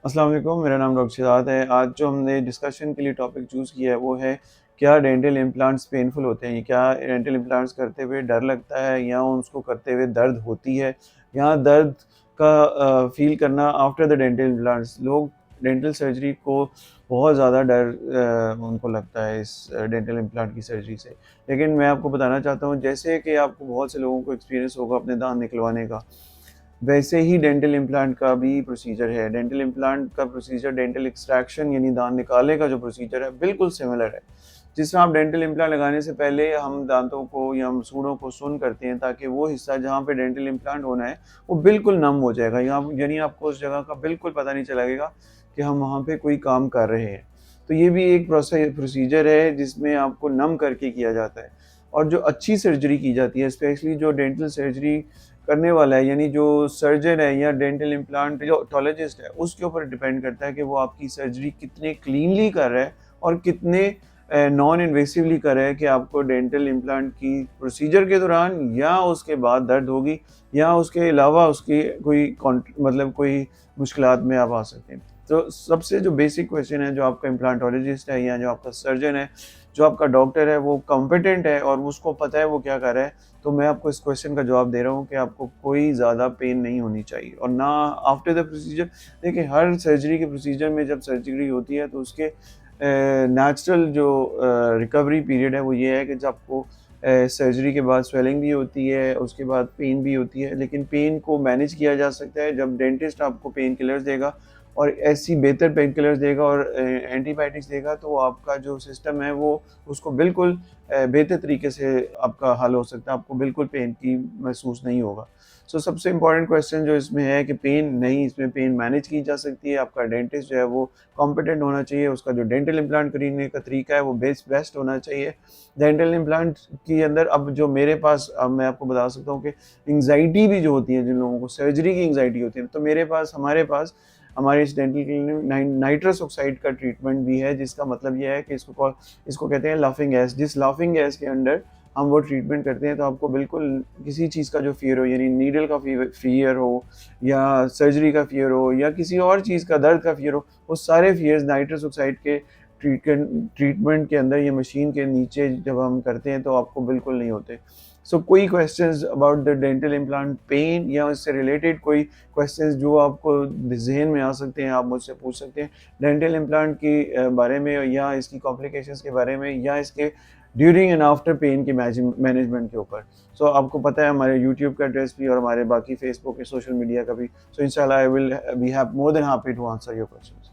अस्सलाम वालेकुम, मेरा नाम डॉक्टर शिदात है। आज जो हमने डिस्कशन के लिए टॉपिक चूज़ किया है वो है क्या डेंटल इम्प्लांट्स पेनफुल होते हैं? क्या डेंटल इम्प्लांट्स करते हुए डर लगता है या उसको करते हुए दर्द होती है? या दर्द का फ़ील करना आफ्टर द डेंटल इम्प्लांट्स। लोग डेंटल सर्जरी को बहुत ज़्यादा डर उनको लगता है इस डेंटल इम्प्लांट की सर्जरी से। लेकिन मैं आपको बताना चाहता हूँ जैसे कि आपको बहुत से लोगों को एक्सपीरियंस होगा अपने दाँत निकलवाने का, वैसे ही डेंटल इम्प्लांट का भी प्रोसीजर है। डेंटल इम्प्लांट का प्रोसीजर डेंटल एक्सट्रैक्शन यानी दाँत निकालने का जो प्रोसीजर है बिल्कुल सिमिलर है। जिस तरह आप डेंटल इम्प्लांट लगाने से पहले हम दाँतों को या हम सूढ़ों को सुन्न करते हैं ताकि वो हिस्सा जहाँ पे डेंटल इम्प्लांट होना है वो बिल्कुल नम हो जाएगा, यानी आपको उस जगह का बिल्कुल पता नहीं चलेगा कि हम वहाँ पे कोई काम कर रहे हैं। तो ये भी एक प्रोसीजर है जिसमें आपको नम करके किया जाता है। और जो अच्छी सर्जरी की जाती है, स्पेशली जो डेंटल सर्जरी करने वाला है, यानी जो सर्जन है या डेंटल इम्प्लांटोलॉजिस्ट है, उसके ऊपर डिपेंड करता है कि वो आपकी सर्जरी कितने क्लीनली कर रहा है और कितने नॉन इन्वेसिवली कर रहा है कि आपको डेंटल इम्प्लांट की प्रोसीजर के दौरान या उसके बाद दर्द होगी या उसके अलावा उसकी कोई मुश्किलात में आप आ सकते हैं। तो सबसे जो बेसिक क्वेश्चन है, जो आपका इम्प्लांटोलॉजिस्ट है या जो आपका सर्जन है, जो आपका डॉक्टर है, वो कॉम्पिटेंट है और उसको पता है वो क्या कर रहा है, तो मैं आपको इस क्वेश्चन का जवाब दे रहा हूँ कि आपको कोई ज़्यादा पेन नहीं होनी चाहिए और ना आफ्टर द प्रोसीजर। देखिए, हर सर्जरी के प्रोसीजर में जब सर्जरी होती है तो उसके नेचुरल जो रिकवरी पीरियड है वो ये है कि जब आपको सर्जरी के बाद स्वेलिंग भी होती है, उसके बाद पेन भी होती है, लेकिन पेन को मैनेज किया जा सकता है जब डेंटिस्ट आपको पेन किलर्स देगा और ऐसी बेहतर पेन किलर्स देगा और एंटीबायोटिक्स देगा, तो आपका जो सिस्टम है वो उसको बिल्कुल बेहतर तरीके से आपका हल हो सकता है, आपको बिल्कुल पेन की महसूस नहीं होगा। सो सबसे इम्पोर्टेंट क्वेश्चन जो इसमें है कि पेन नहीं, इसमें पेन मैनेज की जा सकती है। आपका डेंटिस्ट जो है वो कॉम्पिटेंट होना चाहिए, उसका जो डेंटल इम्प्लांट करने का तरीका है वो बेस्ट होना चाहिए। डेंटल इम्प्लांट के अंदर अब जो मेरे पास, अब मैं आपको बता सकता हूँ कि एंग्ज़ायटी भी जो होती है, जिन लोगों को सर्जरी की एंग्ज़ायटी होती है, तो हमारे पास हमारे इस डेंटल क्लिनिक में नाइट्रस ऑक्साइड का ट्रीटमेंट भी है, जिसका मतलब ये है कि इसको कहते हैं लाफिंग गैस। जिस लाफिंग गैस के अंडर हम वो ट्रीटमेंट करते हैं, तो आपको बिल्कुल किसी चीज़ का जो फ़ियर हो, यानी नीडल का फ़ियर हो या सर्जरी का फ़ियर हो या किसी और चीज़ का दर्द का फ़ियर हो, वो सारे फ़ियर्स नाइट्रस ऑक्साइड के ट्रीटमेंट के अंदर या मशीन के नीचे जब हम करते हैं तो आपको बिल्कुल नहीं होते। सो कोई questions about the dental implant pain या उससे रिलेटेड कोई क्वेश्चंस जो आपको ज़हन में आ सकते हैं, आप मुझसे पूछ सकते हैं। डेंटल इम्प्लांट के बारे में या इसकी कॉम्प्लिकेशंस के बारे में या इसके ड्यूरिंग एंड आफ्टर पेन के मैनेजमेंट के ऊपर। सो आपको पता है हमारे यूट्यूब का एड्रेस भी और हमारे बाकी फेसबुक के सोशल मीडिया का भी। सो इंशाल्लाह I will be have more than happy to answer your questions.